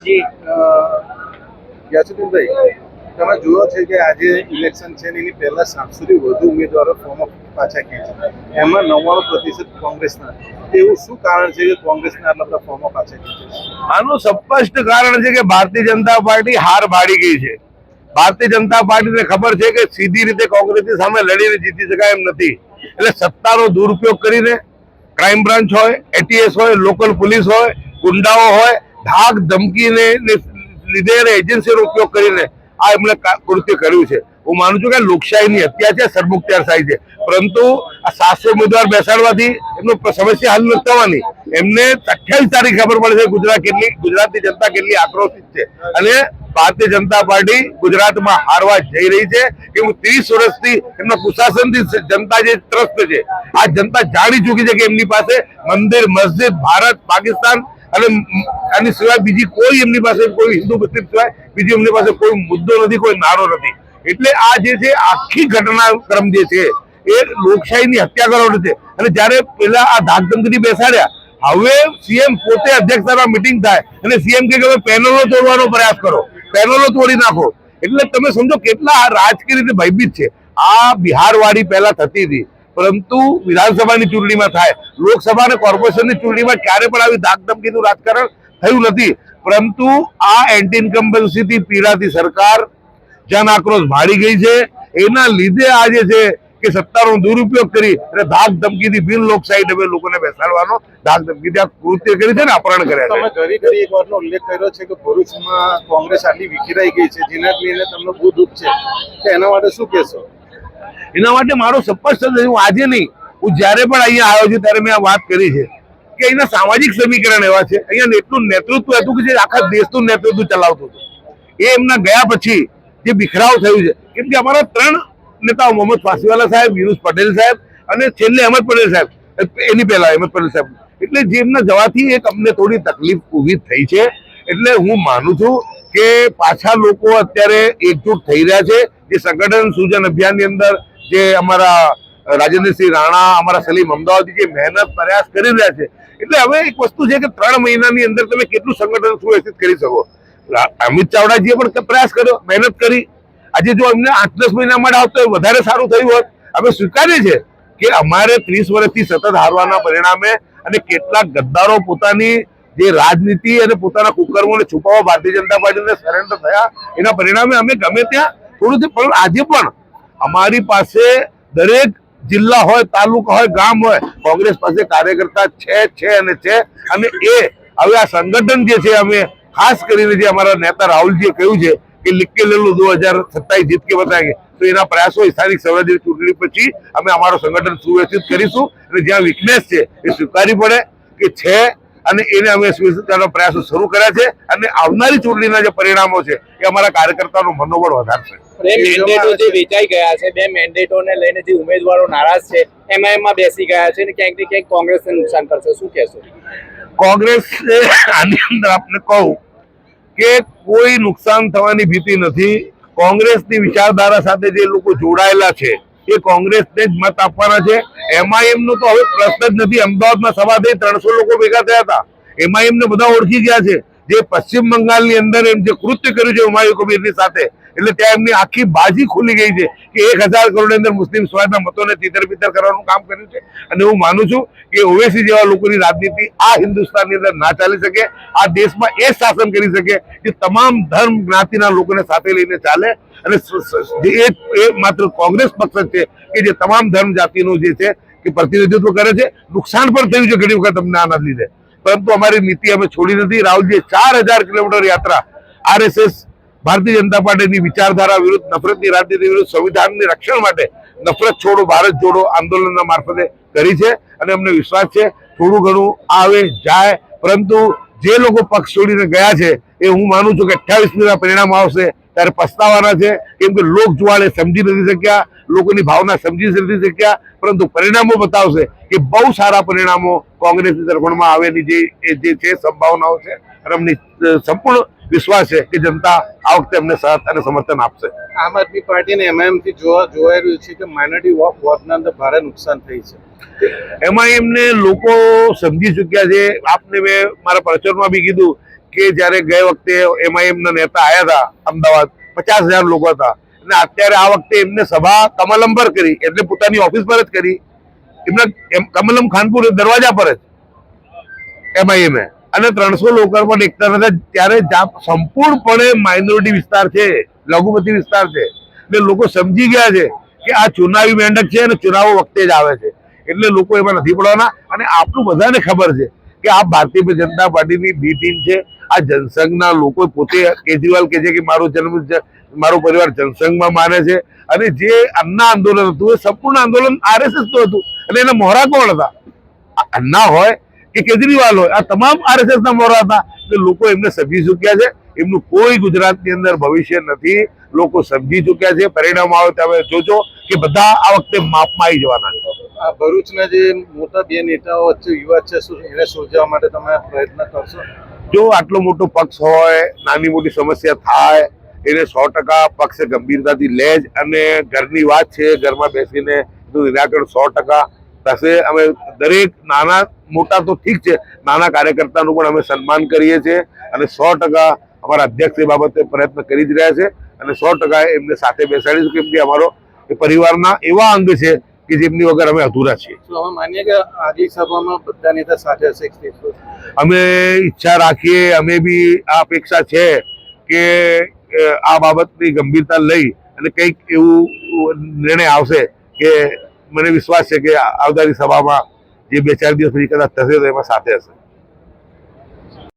જી યાસુદ્દીનભાઈ, તમે જુઓ છે કે આજે ઇલેક્શન છે એની પહેલા 700થી વધુ ઉમેદવારો ફોર્મ પાછા ખેંચે, એમાં 99% કોંગ્રેસના. એવું શું કારણ છે કે કોંગ્રેસના આટલા બધા ફોર્મો પાછા ખેંચે છે? આનું સ્પષ્ટ કારણ છે કે ભારતીય જનતા પાર્ટી હાર માડી ગઈ છે. ભારતીય જનતા પાર્ટીને ખબર છે કે સીધી રીતે કોંગ્રેસની સામે લડીને જીતી શકાય એમ નથી. એટલે સત્તાનો દુરુપયોગ કરીને ક્રાઇમ બ્રાન્ચ હોય, એટીએસ હોય, લોકલ પોલીસ હોય, ગુંડાઓ હોય, ધાક ધમકીને લીધે એજન્સીનો ઉપયોગ કરીને આ એમણે કૃત્ય કર્યું છે. હું માનું છું કે લોકશાહીની હત્યા છે, સરમુખત્યારશાહી છે. પરંતુ આ 700 ઉમેદવાર બેસાડવાથી એમનો સમસ્યા હલ નથી થવાની. એમને 28 તારીખ ખબર પડે છે ગુજરાતની જનતા કેટલી આક્રોશિત છે અને ભારતીય જનતા પાર્ટી ગુજરાતમાં હારવા જઈ રહી છે. કે 30 વર્ષથી એમના કુશાસનથી જનતા જે ત્રસ્ત છે, આ જનતા જાણી ચૂકી છે કે એમની પાસે મંદિર, મસ્જિદ, ભારત, પાકિસ્તાન અને આની સિવાય બીજી કોઈ એમની પાસે કોઈ હિન્દુ મુસ્લિમ સિવાય બીજી એમની પાસે કોઈ મુદ્દો નથી, કોઈ નારો નથી. એટલે આ જે છે આખી ઘટનાક્રમ જે છે એ લોકશાહીની હત્યા કરવાનો છે. અને જયારે પેલા આ ધાકધમકીથી બેસાડ્યા, હવે સીએમ પોતે અધ્યક્ષતામાં મીટિંગ થાય અને સીએમ કે હવે પેનલો તોડવાનો પ્રયાસ કરો, પેનલો તોડી નાખો. એટલે તમે સમજો કેટલા રાજકીય રીતે ભયભીત છે. આ બિહાર વાળી પહેલા થતી હતી, પરંતુ વિધાનસભાની ચૂંટણીમાં થાય, લોકસભા અને કોર્પોરેશનની ચૂંટણીમાં ક્યારે પણ આવી ધાકધમકીનું રાજકારણ થયું નથી. પરંતુ આ એન્ટી ઇન્કમ્બન્સીથી પીડાતી સરકાર જન આક્રોશ ભાળી ગઈ છે. એના લીધે આજે છે કે સત્તાનો દુરુપયોગ કરી અને ધાક ધમકીથી બિન લોકશાહી ડબે લોકોને બેસાડવાનો ધાક ધમકીથી આ કૃત્ય કરી છે ને અપહરણ કર્યા છે. તમે ઘડી એક વાતનો ઉલ્લેખ કર્યો છે કે ભરૂચમાં કોંગ્રેસ આટલી વિખેરાઈ ગઈ છે, જેના લઈને તમને બહુ દુઃખ છે, તો એના માટે શું કહેશો? એના માટે મારો સ્પષ્ટ છે, હું આજે નહીં, હું જયારે પણ અહીંયા આવ્યો છું ત્યારે મેં આ વાત કરી છે કે અહીંના સામાજિક સમીકરણ એવા છે, અહીંયા એટલું નેતૃત્વ હતું કે જે આખા દેશનું નેતૃત્વ ચલાવતું હતું. એ એમના ગયા પછી જે બિખરાવ થયું છે, કેમ કે અમારા 3 નેતાઓ, મોહમ્મદ ફાસીવાલા સાહેબ, યુનુસ પટેલ સાહેબ અને છેલ્લે અહેમદ પટેલ સાહેબ, એની પહેલા અહેમદ પટેલ સાહેબ, એટલે જેમના જવાથી એક અમને થોડી તકલીફ ઊભી થઈ છે. એટલે હું માનું છું કે પાછા લોકો અત્યારે એકજૂટ થઈ રહ્યા છે. જે સંગઠન સૂજન અભિયાનની અંદર જે અમારા રાજેન્દ્રસિંહ રાણા, અમારા સલીમ અમદાવાદી જે મહેનત પ્રયાસ કરી રહ્યા છે, એટલે હવે એક વસ્તુ છે કે 3 મહિનાની અંદર તમે કેટલું સંગઠન સુવ્યવસ્થિત કરી શકો. અમિત ચાવડાજીએ પણ પ્રયાસ કર્યો, મહેનત કરી. આજે જો અમને 8-10 મહિના માટે આવતો વધારે સારું થયું હોત. અમે સ્વીકારીએ છીએ કે અમારે 30 વર્ષથી સતત હારવાના પરિણામે અને કેટલાક ગદ્દારો પોતાની જે રાજનીતિ અને પોતાના કુકર્મોને છુપાવવા ભારતીય જનતા પાર્ટીને સરેન્ડર થયા, એના પરિણામે અમે ગમે ત્યાં થોડું. પણ આજે પણ અમારી પાસે દરેક જિલ્લા હોય, તાલુકા હોય, ગામ હોય, કોંગ્રેસ પાસે કાર્યકર્તા છે અને એ હવે આ સંગઠન જે છે, અમે ખાસ કરીને જે અમારા નેતા રાહુલજીએ કહ્યું છે કે लिख के ले लो 2027 जीत के बताएंगे, तो એના પ્રયાસો સ્થાનિક સ્વરાજ્ય ચૂંટણી પછી અમે અમારો સંગઠન સુવ્યવસ્થિત કરીશું અને જ્યાં વીકનેસ છે એ સ્વીકારવી પડે કે છે અને એને અમે સુવ્યવસ્થિત કરવાનો પ્રયાસો શરૂ કર્યા છે. અને આવનારી ચૂંટણીના જે પરિણામો છે એ અમારા કાર્યકર્તાનું મનોબળ વધારશે. મેન્ડેટો જે વેચાઈ ગયા છે, 2 મેન્ડેટોને લઈને જે ઉમેદવારો નારાજ છે, એમાં બેસી ગયા છે અને ક્યાંક ને ક્યાંક કોંગ્રેસને નુકસાન કરશે, શું કહેશો? કોંગ્રેસ આની અંદર આપને કહું કે કોઈ નુકસાન થવાની ભીતિ નથી. કોંગ્રેસની વિચારધારા સાથે જે લોકો જોડાયેલા છે એ કોંગ્રેસને જ મત આપવાના છે. એમઆઈએમ નો તો હવે પ્રશ્ન જ નથી. અમદાવાદમાં સભા થઈ, 300 લોકો ભેગા થયા હતા. એમઆઈએમ ને બધા ઓળખી ગયા છે. જે પશ્ચિમ બંગાળની અંદર એમ જે કૃત્ય કર્યું છે હુમાયુ કબીરની સાથે, એટલે ત્યાં એમની આખી બાજી ખુલી ગઈ છે કે 1000 કરોડની અંદર મુસ્લિમ સમાજના મતોને તિતર-બિતર કરવાનું કામ કર્યું છે. અને હું માનું છું કે ઓવેસી જેવા લોકોની રાજનીતિ આ હિન્દુસ્તાનની અંદર ના ચાલી શકે. આ દેશમાં એ શાસન કરી શકે કે તમામ ધર્મ જ્ઞાતિના લોકોને સાથે લઈને ચાલે. અને એ માત્ર કોંગ્રેસ પક્ષ છે કે જે તમામ ધર્મ જાતિનું જે છે કે પ્રતિનિધિત્વ કરે છે. નુકસાન પણ થયું છે ઘણી વખત અમને આના લીધે, પરંતુ અમારી નીતિ અમે છોડી નથી. રાહુલજીએ 4000 કિલોમીટર યાત્રા આરએસએસ, ભારતીય જનતા પાર્ટીની વિચારધારા વિરુદ્ધ, નફરતની રાજનીતિ વિરુદ્ધ, સંવિધાનની રક્ષણ માટે નફરત છોડો ભારત જોડો આંદોલનના મારફતે કરી છે. અને અમને વિશ્વાસ છે થોડું ઘણું આવે જાય, પરંતુ જે લોકો પક્ષ છોડીને ગયા છે એ હું માનું છું કે 28મીના પરિણામ આવશે ત્યારે પસ્તાવાના છે. કેમ કે લોક જુવાળે સમજી નથી શક્યા, લોકોની ભાવના સમજી નથી શક્યા, પરંતુ પરિણામો બતાવશે કે બહુ સારા પરિણામો કોંગ્રેસની તરફેણમાં આવેની જે છે સંભાવનાઓ છે. અને અમને સંપૂર્ણ વિશ્વાસ છે કે જનતા આ વખતે અમને સાથ અને સમર્થન આપશે. આમ આદમી પાર્ટીને એમઆઈએમથી જોવાઈ રહ્યું છે કે માઇનોરિટી વોટના અંદર ભારે નુકસાન થઈ છે. એમાં એમને લોકો સમજી ચૂક્યા છે. આપને મેં મારા પ્રચારમાં બી કીધું કે જ્યારે ગઈ વખતે MIM ના નેતા આવ્યા હતા અમદાવાદ, 50,000 લોકો હતા, અને અત્યારે આ વખતે એમને સભા કમલમ પર કરી, એટલે પોતાની ઓફિસ પર જ કરી, એમના કમલમ ખાનપુર દરવાજા પર જ MIM અને 300 લોકો પણ એકતા હતા. ત્યારે સંપૂર્ણપણે માઇનોરિટી વિસ્તાર છે, લઘુમતી વિસ્તાર છે, એટલે લોકો સમજી ગયા છે કે આ ચુનાવી મેંડક છે અને ચુનાવો વખતે જ આવે છે, એટલે લોકો એમાં નથી પડવાના. અને આપણું બધાને ખબર છે કે આ ભારતીય જનતા પાર્ટીની બી ટીમ છે. આ જનસંઘના લોકો પોતે કેજરીવાલ કહે છે કે મારો પરિવાર જનસંઘમાં માને છે, અને જે અન્ના આંદોલન હતું એ સંપૂર્ણ આંદોલન RSS નું હતું, અને એના મોહરા કોણ હતા? અન્ના હોય કે કેજરીવાલ હોય, આ તમામ RSS ના મોહરા હતા. એટલે લોકો એમને સમજી ચુક્યા છે, એમનું કોઈ ગુજરાતની અંદર ભવિષ્ય નથી. લોકો સમજી ચુક્યા છે. પરિણામ આવે તમે જોજો કે બધા આ વખતે માપમાં આવી જવાના છે. આ ભરૂચના જે મોટા બે નેતાઓ વચ્ચે વિવાદ છે, શું એને સુલઝાવવા માટે તમે પ્રયત્ન કરશો? જો આટલો મોટો પક્ષ હોય, નાની મોટી સમસ્યા થાય, એને 100% પક્ષ ગંભીરતાથી લે જ, અને ઘરની વાત છે, ઘરમાં બેસીને એનું નિરાકરણ 100% થશે. અમે દરેક નાના મોટા તો ઠીક છે, નાના કાર્યકર્તાનું પણ અમે સન્માન કરીએ છીએ, અને 100% અમારા અધ્યક્ષ એ બાબતે પ્રયત્ન કરી જ રહ્યા છે, અને 100% એમને સાથે બેસાડીશું, કેમ કે અમારો એ પરિવારના એવા અંગ છે કે જેમની વગર અમે અધૂરા છીએ. શું અમે માનીએ કે આગલી સભામાં બધા નેતા સાથે હશે એક સ્ટેજ પર? અમે ઈચ્છા રાખીએ, અમે બી આ અપેક્ષા છે કે આ બાબતની ગંભીરતા લઈ અને કંઈક એવું નિર્ણય આવશે કે મને વિશ્વાસ છે કે આવનારી સભામાં જે 2-4 દિવસ પછી કદાચ થશે તો એમાં સાથે હશે.